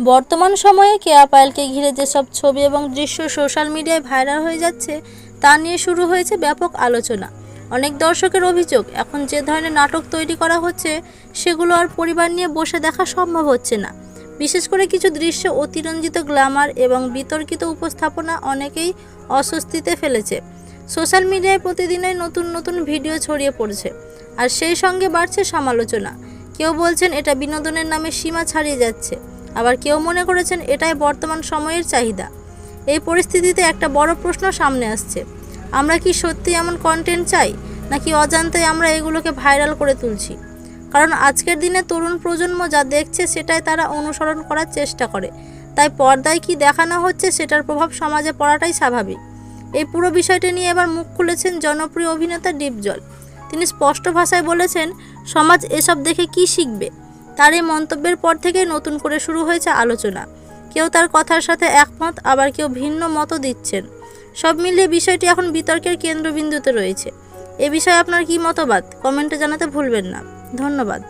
বর্তমান সময়ে কেয়া পায়েলকে ঘিরে যেসব ছবি এবং দৃশ্য সোশ্যাল মিডিয়ায় ভাইরাল হয়ে যাচ্ছে তা নিয়ে শুরু হয়েছে ব্যাপক আলোচনা। অনেক দর্শকের অভিযোগ, এখন যে ধরনের নাটক তৈরি করা হচ্ছে সেগুলো আর পরিবার নিয়ে বসে দেখা সম্ভব হচ্ছে না। বিশেষ করে কিছু দৃশ্য অতিরঞ্জিত গ্ল্যামার এবং বিতর্কিত উপস্থাপনা অনেকেই অস্বস্তিতে ফেলেছে। সোশ্যাল মিডিয়ায় প্রতিদিনই নতুন নতুন ভিডিও ছড়িয়ে পড়ছে, আর সেই সঙ্গে বাড়ছে সমালোচনা। কেউ বলছেন এটা বিনোদনের নামে সীমা ছাড়িয়ে যাচ্ছে, আবার কেউ মনে করেছেন এটাই বর্তমান সময়ের চাহিদা। এই পরিস্থিতিতে একটা বড় প্রশ্ন সামনে আসছে, আমরা কি সত্যি এমন কন্টেন্ট চাই, নাকি অজান্তে আমরা এগুলোকে ভাইরাল করে তুলছি? কারণ আজকের দিনে তরুণ প্রজন্ম যা দেখছে সেটাই তারা অনুসরণ করার চেষ্টা করে, তাই পর্দায় কি দেখানো হচ্ছে সেটার প্রভাব সমাজে পড়াটাই স্বাভাবিক। এই পুরো বিষয়টা নিয়ে এবার মুখ খুলেছেন জনপ্রিয় অভিনেতা ডিপজল। তিনি স্পষ্ট ভাষায় বলেছেন, সমাজ এসব দেখে কি শিখবে। তার এই মন্তব্যের পর থেকেই নতুন করে শুরু হয়েছে আলোচনা। কেউ তার কথার সাথে একমত, আবার কেউ ভিন্ন মতও দিচ্ছেন। সব মিলিয়ে বিষয়টি এখন বিতর্কের কেন্দ্রবিন্দুতে রয়েছে। এ বিষয়ে আপনার কি মতবাদ কমেন্টে জানাতে ভুলবেন না। ধন্যবাদ।